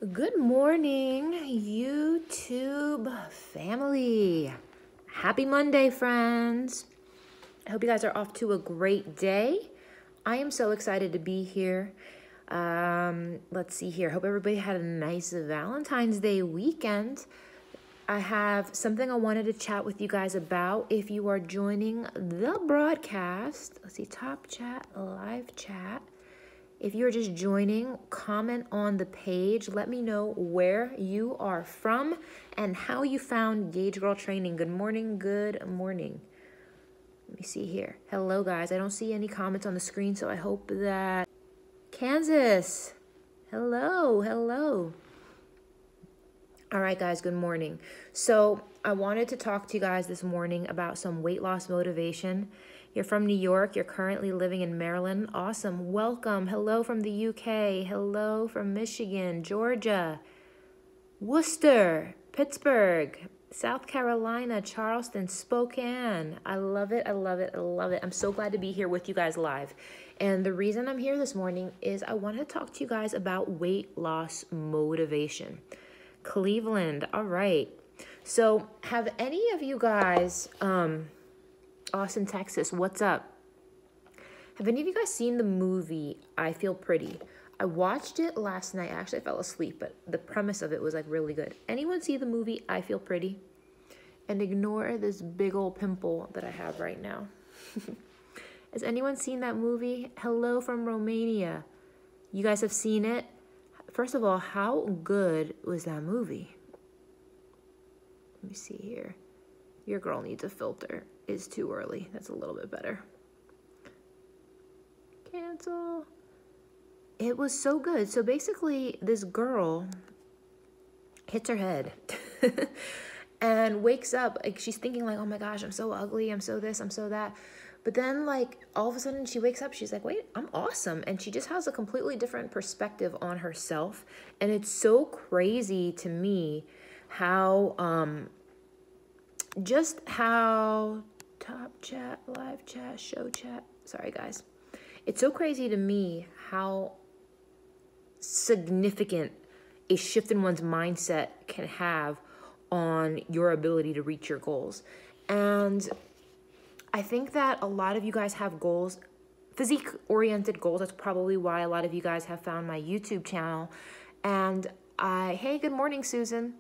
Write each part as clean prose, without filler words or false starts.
Good morning, YouTube family. Happy Monday, friends. I hope you guys are off to a great day. I am so excited to be here. Let's see here. Hope everybody had a nice Valentine's Day weekend. I have something I wanted to chat with you guys about. If you are joining the broadcast, let's see, top chat, live chat. If you're just joining, comment on the page. Let me know where you are from and how you found Gauge Girl Training. Good morning, good morning. Let me see here. Hello, guys. I don't see any comments on the screen, so I hope that... Kansas. Hello, hello. All right, guys, good morning. So I wanted to talk to you guys this morning about some weight loss motivation. You're from New York. You're currently living in Maryland. Awesome. Welcome. Hello from the UK. Hello from Michigan, Georgia, Worcester, Pittsburgh, South Carolina, Charleston, Spokane. I love it. I love it. I love it. I'm so glad to be here with you guys live. And the reason I'm here this morning is I want to talk to you guys about weight loss motivation. Cleveland. All right. So have any of you guys... Austin, Texas, what's up? Have any of you guys seen the movie I Feel Pretty? I watched it last night. Actually, I fell asleep, but the premise of it was like really good. Anyone see the movie I Feel Pretty? And ignore this big old pimple that I have right now. Has anyone seen that movie? Hello from Romania. You guys have seen it? First of all, how good was that movie? Let me see here. Your girl needs a filter. It's too early. That's a little bit better. Cancel. It was so good. So basically, this girl hits her head and wakes up. Like, she's thinking like, oh my gosh, I'm so ugly. I'm so this, I'm so that. But then like all of a sudden she wakes up. She's like, wait, I'm awesome. And she just has a completely different perspective on herself. And it's so crazy to me how... just how top chat, live chat, show chat. Sorry, guys. It's so crazy to me how significant a shift in one's mindset can have on your ability to reach your goals. And I think that a lot of you guys have goals, physique-oriented goals. That's probably why a lot of you guys have found my YouTube channel. And hey, good morning, Susan.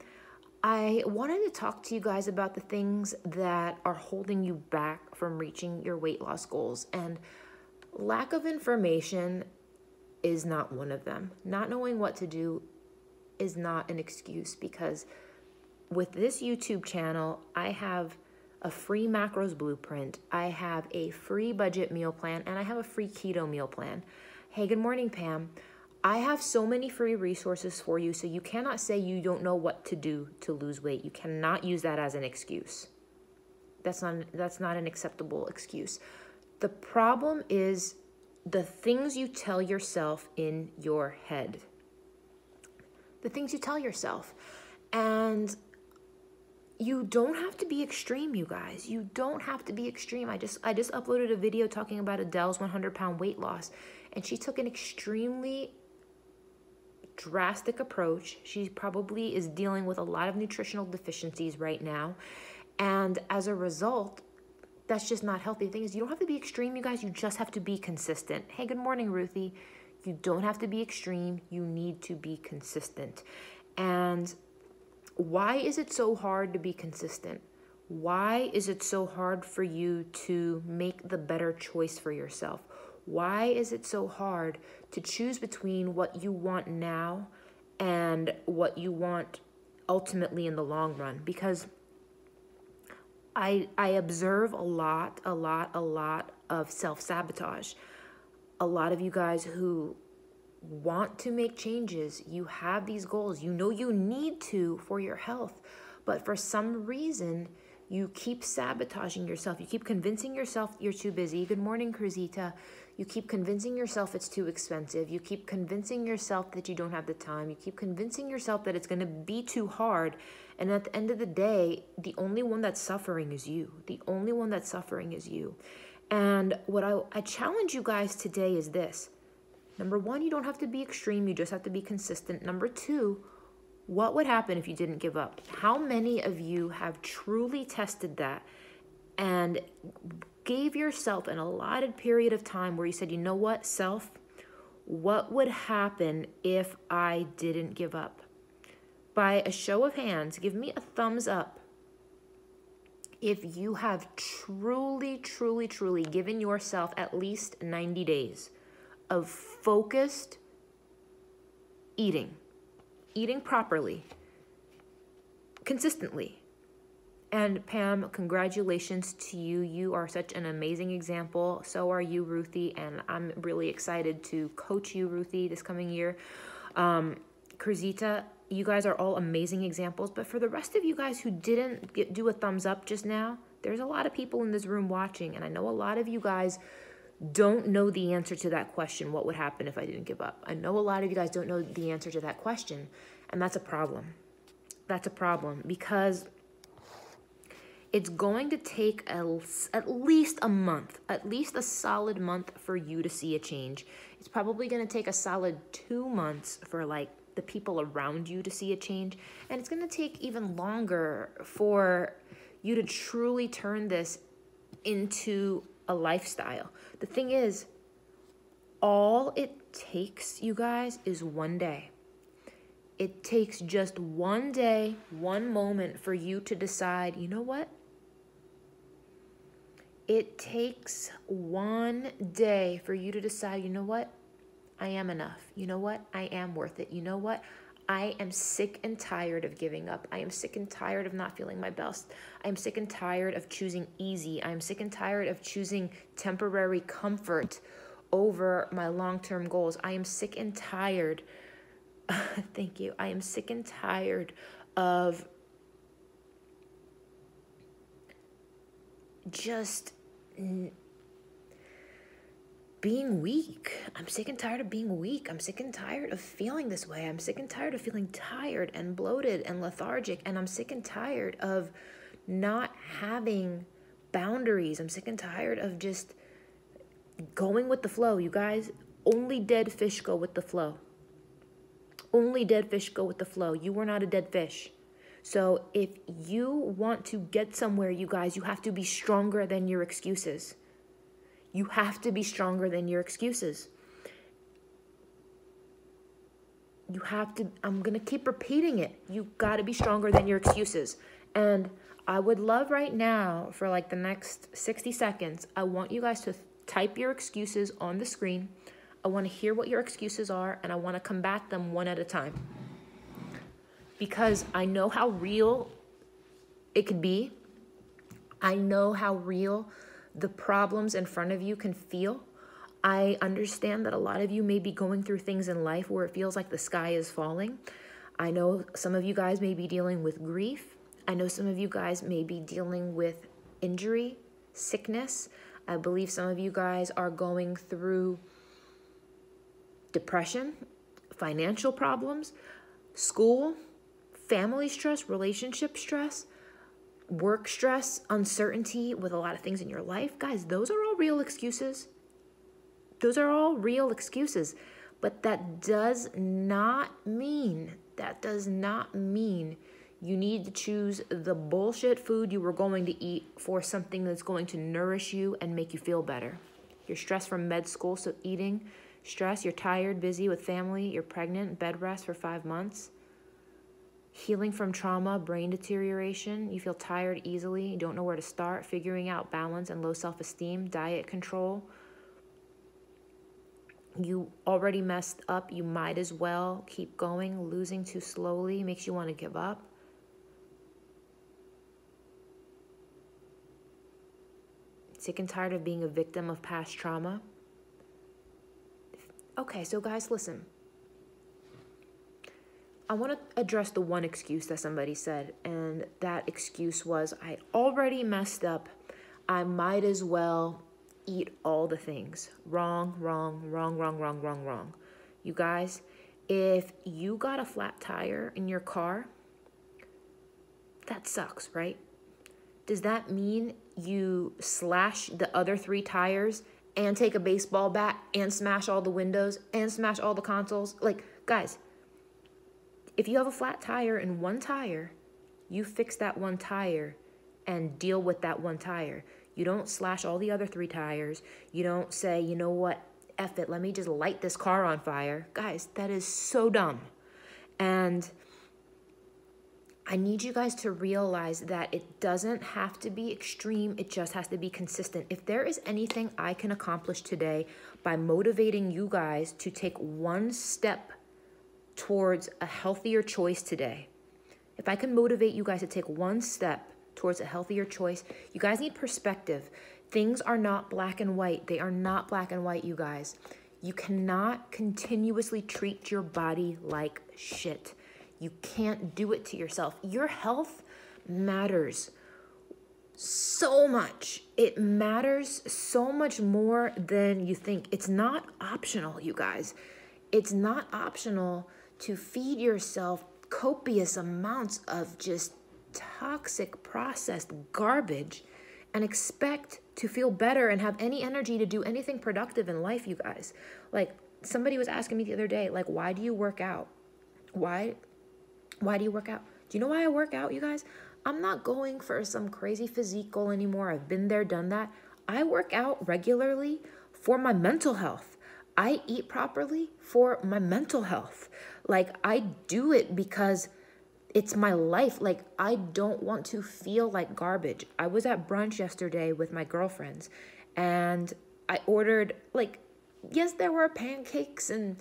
I wanted to talk to you guys about the things that are holding you back from reaching your weight loss goals. And lack of information is not one of them. Not knowing what to do is not an excuse, because with this YouTube channel, I have a free macros blueprint, I have a free budget meal plan, and I have a free keto meal plan. Hey, good morning, Pam. I have so many free resources for you, so you cannot say you don't know what to do to lose weight. You cannot use that as an excuse. That's not an acceptable excuse. The problem is the things you tell yourself in your head. The things you tell yourself. And you don't have to be extreme, you guys. You don't have to be extreme. I just uploaded a video talking about Adele's 100-pound weight loss, and she took an extremely drastic approach. She probably is dealing with a lot of nutritional deficiencies right now. And as a result, that's just not healthy. The thing is, you don't have to be extreme, you guys. You just have to be consistent. Hey, good morning, Ruthie. You don't have to be extreme. You need to be consistent. And why is it so hard to be consistent? Why is it so hard for you to make the better choice for yourself? Why is it so hard to choose between what you want now and what you want ultimately in the long run? Because I observe a lot of self-sabotage. A lot of you guys who want to make changes, you have these goals, you know you need to for your health, but for some reason, you keep sabotaging yourself. You keep convincing yourself you're too busy. Good morning, Cruzita. You keep convincing yourself it's too expensive. You keep convincing yourself that you don't have the time. You keep convincing yourself that it's going to be too hard. And at the end of the day, the only one that's suffering is you. The only one that's suffering is you. And what I challenge you guys today is this. Number one, you don't have to be extreme. You just have to be consistent. Number two, what would happen if you didn't give up? How many of you have truly tested that and gave yourself an allotted period of time where you said, you know what, self, what would happen if I didn't give up? By a show of hands, give me a thumbs up if you have truly, truly, truly given yourself at least 90 days of focused eating properly, consistently. And Pam, congratulations to you. You are such an amazing example. So are you, Ruthie. And I'm really excited to coach you, Ruthie, this coming year. Cruzita, you guys are all amazing examples. But for the rest of you guys who didn't do a thumbs up just now, there's a lot of people in this room watching. And I know a lot of you guys don't know the answer to that question. What would happen if I didn't give up? I know a lot of you guys don't know the answer to that question. And that's a problem. That's a problem because it's going to take at least a month, at least a solid month for you to see a change. It's probably going to take a solid 2 months for like the people around you to see a change. And it's going to take even longer for you to truly turn this into a lifestyle. The thing is, all it takes, you guys, is one day. It takes just one day, one moment for you to decide, you know what? It takes one day for you to decide, you know what? I am enough. You know what? I am worth it. You know what? I am sick and tired of giving up. I am sick and tired of not feeling my best. I am sick and tired of choosing easy. I am sick and tired of choosing temporary comfort over my long-term goals. I am sick and tired. Thank you. I am sick and tired of just being weak. I'm sick and tired of being weak. I'm sick and tired of feeling this way. I'm sick and tired of feeling tired and bloated and lethargic. And I'm sick and tired of not having boundaries. I'm sick and tired of just going with the flow. You guys, only dead fish go with the flow. Only dead fish go with the flow. You are not a dead fish. So if you want to get somewhere, you guys, you have to be stronger than your excuses. You have to be stronger than your excuses. You have to, I'm going to keep repeating it. You got to be stronger than your excuses. And I would love right now for like the next 60 seconds, I want you guys to type your excuses on the screen. I want to hear what your excuses are, and I want to combat them one at a time. Because I know how real it could be. I know how real the problems in front of you can feel. I understand that a lot of you may be going through things in life where it feels like the sky is falling. I know some of you guys may be dealing with grief. I know some of you guys may be dealing with injury, sickness. I believe some of you guys are going through depression, financial problems, school, family stress, relationship stress, work stress, uncertainty with a lot of things in your life. Guys, those are all real excuses. Those are all real excuses. But that does not mean you need to choose the bullshit food you were going to eat for something that's going to nourish you and make you feel better. You're stressed from med school, so eating, stress, you're tired, busy with family, you're pregnant, bed rest for 5 months. Healing from trauma, brain deterioration, you feel tired easily, you don't know where to start, figuring out balance and low self-esteem, diet control. You already messed up, you might as well keep going, losing too slowly makes you want to give up. Sick and tired of being a victim of past trauma. Okay, so guys, listen. I want to address the one excuse that somebody said, and that excuse was, I already messed up. I might as well eat all the things. Wrong, wrong, wrong, wrong, wrong, wrong, wrong. You guys, if you got a flat tire in your car, that sucks, right? Does that mean you slash the other 3 tires and take a baseball bat and smash all the windows and smash all the consoles. Like, guys, if you have a flat tire in one tire, you fix that one tire and deal with that one tire. You don't slash all the other 3 tires. You don't say, you know what, F it, let me just light this car on fire. Guys, that is so dumb. And I need you guys to realize that it doesn't have to be extreme. It just has to be consistent. If there is anything I can accomplish today by motivating you guys to take one step towards a healthier choice today, if I can motivate you guys to take one step towards a healthier choice, you guys need perspective. Things are not black and white. They are not black and white, you guys. You cannot continuously treat your body like shit. You can't do it to yourself. Your health matters so much. It matters so much more than you think. It's not optional, you guys. It's not optional to feed yourself copious amounts of just toxic processed garbage and expect to feel better and have any energy to do anything productive in life, you guys. Like, somebody was asking me the other day, like, why do you work out? Why do you work out? Do you know why I work out, you guys? I'm not going for some crazy physique goal anymore. I've been there, done that. I work out regularly for my mental health. I eat properly for my mental health. Like, I do it because it's my life. Like, I don't want to feel like garbage. I was at brunch yesterday with my girlfriends, and I ordered, like, yes, there were pancakes and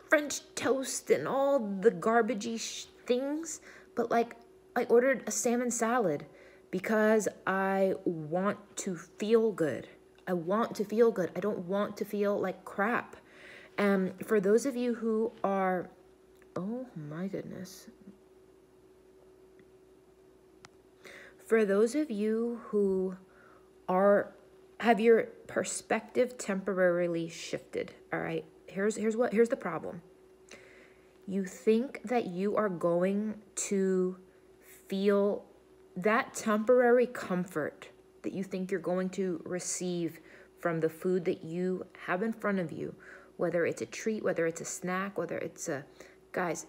French toast and all the garbagey things, but like, I ordered a salmon salad because I want to feel good. I want to feel good. I don't want to feel like crap. And for those of you who are, oh my goodness. For those of you who have your perspective temporarily shifted, all right? Here's the problem. You think that you are going to feel that temporary comfort that you think you're going to receive from the food that you have in front of you, whether it's a treat, whether it's a snack, whether it's a... Guys,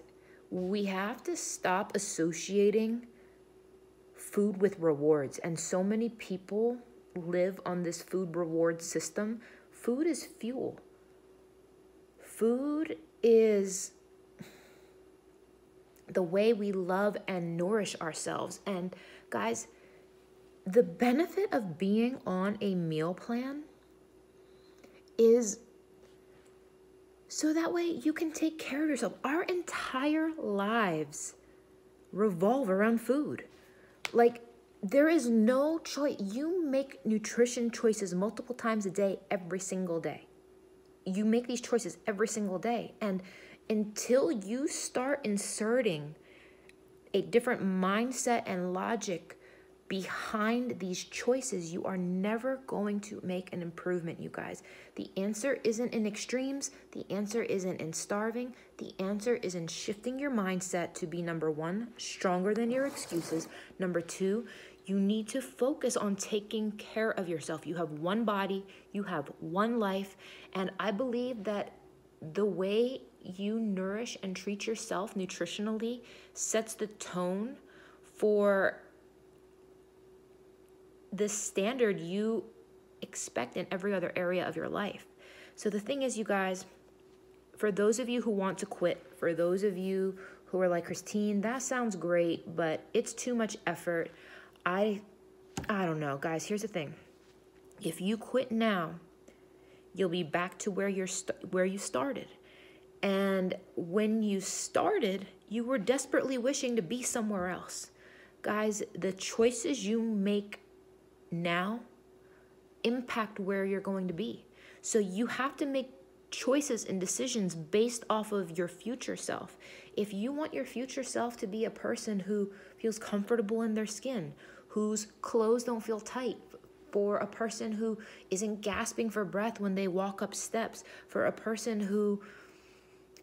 we have to stop associating food with rewards. And so many people live on this food reward system. Food is fuel. Food is the way we love and nourish ourselves. And guys, the benefit of being on a meal plan is so that way you can take care of yourself. Our entire lives revolve around food. Like, there is no choice. You make nutrition choices multiple times a day, every single day. You make these choices every single day. And until you start inserting a different mindset and logic behind these choices, you are never going to make an improvement, you guys. The answer isn't in extremes. The answer isn't in starving. The answer is in shifting your mindset to be, number one, stronger than your excuses. Number two, you need to focus on taking care of yourself. You have one body, you have one life, and I believe that the way you nourish and treat yourself nutritionally sets the tone for the standard you expect in every other area of your life. So the thing is, you guys, for those of you who want to quit, for those of you who are like, Christine, that sounds great, but it's too much effort. I don't know, guys. Here's the thing. If you quit now, you'll be back to where you started. And when you started, you were desperately wishing to be somewhere else. Guys, the choices you make now impact where you're going to be. So you have to make choices and decisions based off of your future self. If you want your future self to be a person who feels comfortable in their skin, whose clothes don't feel tight, for a person who isn't gasping for breath when they walk up steps, for a person who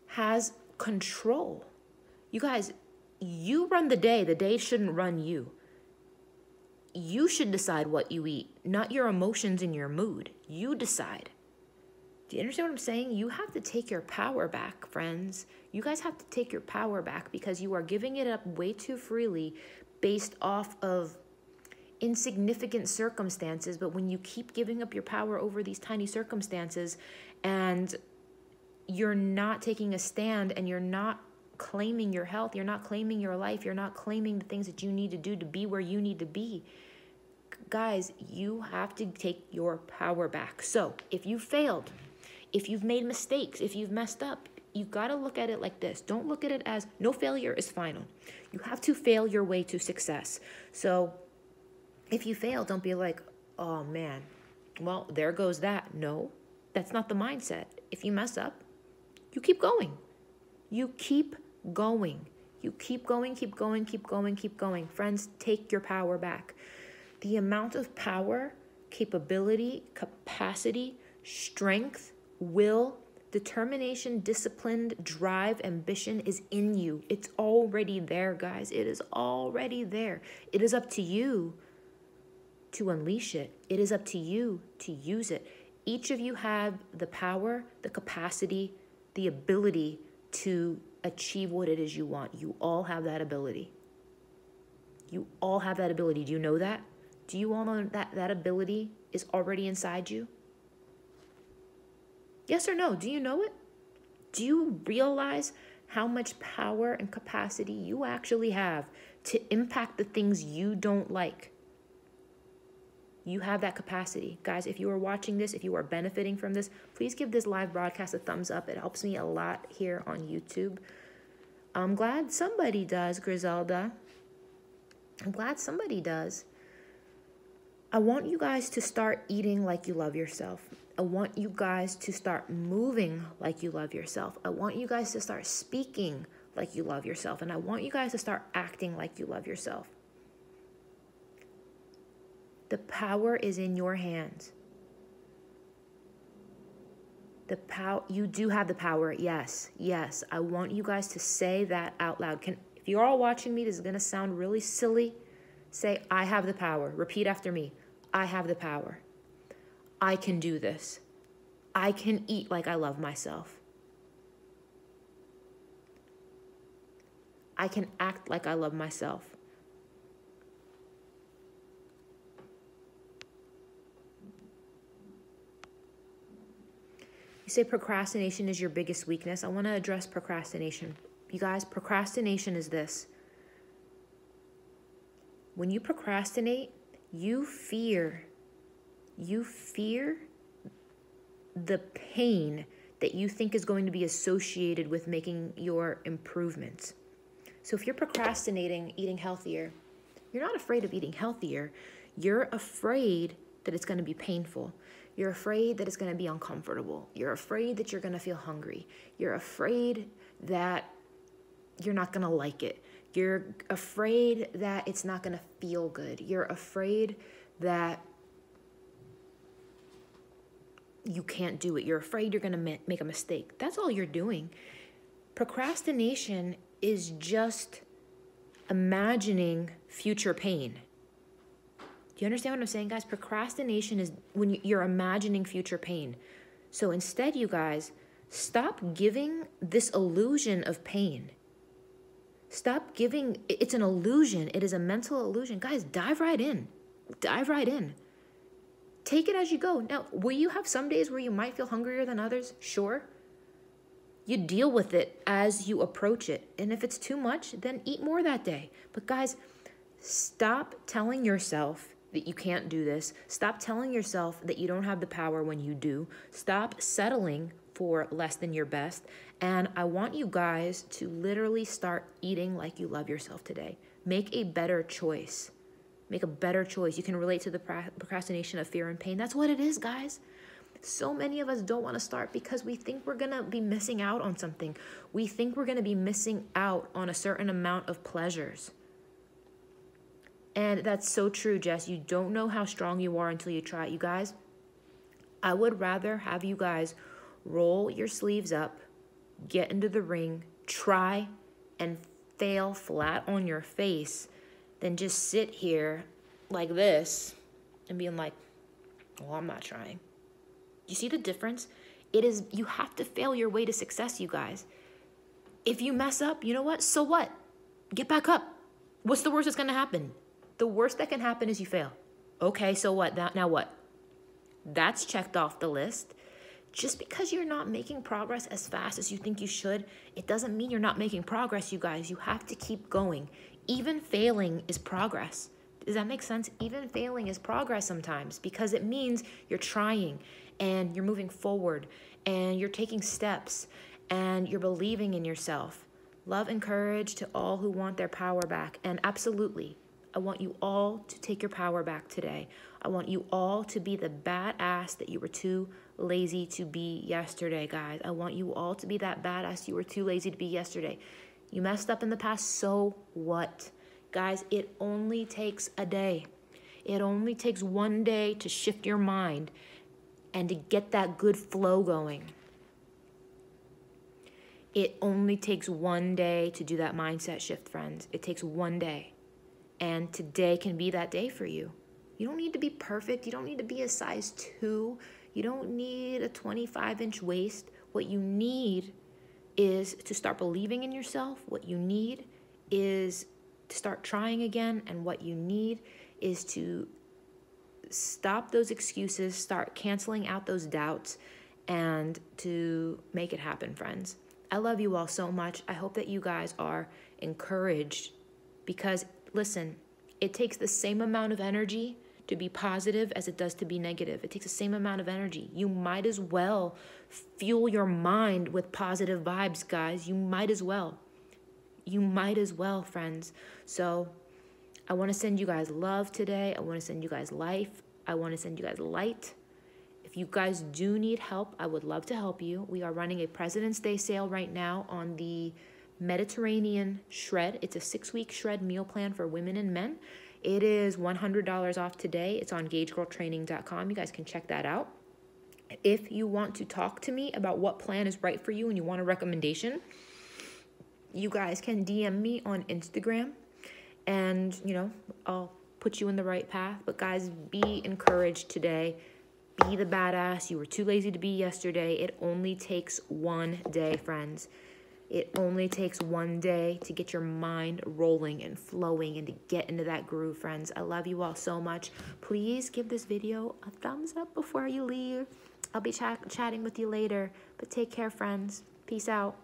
has control. You guys, you run the day shouldn't run you. You should decide what you eat, not your emotions and your mood. You decide. Do you understand what I'm saying? You have to take your power back, friends. You guys have to take your power back because you are giving it up way too freely based off of insignificant circumstances. But when you keep giving up your power over these tiny circumstances and you're not taking a stand and you're not claiming your health, you're not claiming your life, you're not claiming the things that you need to do to be where you need to be, guys, you have to take your power back. So if you failed, if you've made mistakes, if you've messed up, you got to look at it like this. Don't look at it as no failure is final. You have to fail your way to success. So if you fail, don't be like, oh man, well, there goes that. No, that's not the mindset. If you mess up, you keep going. You keep going. You keep going, keep going, keep going, keep going. Friends, take your power back. The amount of power, capability, capacity, strength, will, determination, discipline, drive, ambition is in you. It's already there, guys. It is already there. It is up to you to unleash it. It is up to you to use it. Each of you have the power, the capacity, the ability to achieve what it is you want. You all have that ability. You all have that ability. Do you know that? Do you all know that that ability is already inside you? Yes or no? Do you know it? Do you realize how much power and capacity you actually have to impact the things you don't like? You have that capacity. Guys, if you are watching this, if you are benefiting from this, please give this live broadcast a thumbs up. It helps me a lot here on YouTube. I'm glad somebody does, Griselda. I'm glad somebody does. I want you guys to start eating like you love yourself. I want you guys to start moving like you love yourself. I want you guys to start speaking like you love yourself. And I want you guys to start acting like you love yourself. The power is in your hands. You do have the power. Yes, yes. I want you guys to say that out loud. If you're all watching me, this is going to sound really silly. Say, I have the power. Repeat after me. I have the power. I can do this. I can eat like I love myself. I can act like I love myself. You say procrastination is your biggest weakness. I want to address procrastination. You guys, procrastination is this. When you procrastinate, you fear the pain that you think is going to be associated with making your improvements. So if you're procrastinating eating healthier, you're not afraid of eating healthier. You're afraid that it's going to be painful. You're afraid that it's going to be uncomfortable. You're afraid that you're going to feel hungry. You're afraid that you're not going to like it. You're afraid that it's not going to feel good. You're afraid that you can't do it. You're afraid you're going to make a mistake. That's all you're doing. Procrastination is just imagining future pain. Do you understand what I'm saying, guys? Procrastination is when you're imagining future pain. So instead, you guys, stop giving this illusion of pain. Stop giving, it's an illusion. It is a mental illusion. Guys, dive right in. Dive right in. Take it as you go. Now, will you have some days where you might feel hungrier than others? Sure. You deal with it as you approach it. And if it's too much, then eat more that day. But guys, stop telling yourself that you can't do this. Stop telling yourself that you don't have the power when you do. Stop settling for less than your best. And I want you guys to literally start eating like you love yourself today. Make a better choice. Make a better choice. You can relate to the procrastination of fear and pain. That's what it is, guys. So many of us don't want to start because we think we're going to be missing out on something. We think we're going to be missing out on a certain amount of pleasures. And that's so true, Jess. You don't know how strong you are until you try it. You guys, I would rather have you guys roll your sleeves up, get into the ring, try, and fail flat on your face than just sit here like this and being like, well, I'm not trying. You see the difference? You have to fail your way to success, you guys. If you mess up, you know what? So what? Get back up. What's the worst that's going to happen? The worst that can happen is you fail. Okay, so what? Now what? That's checked off the list. Just because you're not making progress as fast as you think you should, it doesn't mean you're not making progress, you guys. You have to keep going. Even failing is progress. Does that make sense? Even failing is progress sometimes, because it means you're trying and you're moving forward and you're taking steps and you're believing in yourself. Love and courage to all who want their power back. And absolutely, I want you all to take your power back today. I want you all to be the badass that you were too lazy to be yesterday, guys. I want you all to be that badass you were too lazy to be yesterday. You messed up in the past, so what? Guys, it only takes a day. It only takes one day to shift your mind and to get that good flow going. It only takes one day to do that mindset shift, friends. It takes one day. And today can be that day for you. You don't need to be perfect. You don't need to be a size 2. You don't need a 25-inch waist. What you need is to start believing in yourself. What you need is to start trying again. And what you need is to stop those excuses, start canceling out those doubts, and to make it happen, friends. I love you all so much. I hope that you guys are encouraged, because listen, it takes the same amount of energy to be positive as it does to be negative. It takes the same amount of energy. You might as well fuel your mind with positive vibes, guys. You might as well. You might as well, friends. So I want to send you guys love today. I want to send you guys life. I want to send you guys light. If you guys do need help, I would love to help you. We are running a President's Day sale right now on the Mediterranean Shred. It's a 6-week shred meal plan for women and men. It is $100 off today. It's on GageGirlTraining.com. You guys can check that out. If you want to talk to me about what plan is right for you and you want a recommendation, you guys can DM me on Instagram, and, you know, I'll put you in the right path. But guys, be encouraged today. Be the badass you were too lazy to be yesterday. It only takes one day, friends. It only takes one day to get your mind rolling and flowing and to get into that groove, friends. I love you all so much. Please give this video a thumbs up before you leave. I'll be chatting with you later. But take care, friends. Peace out.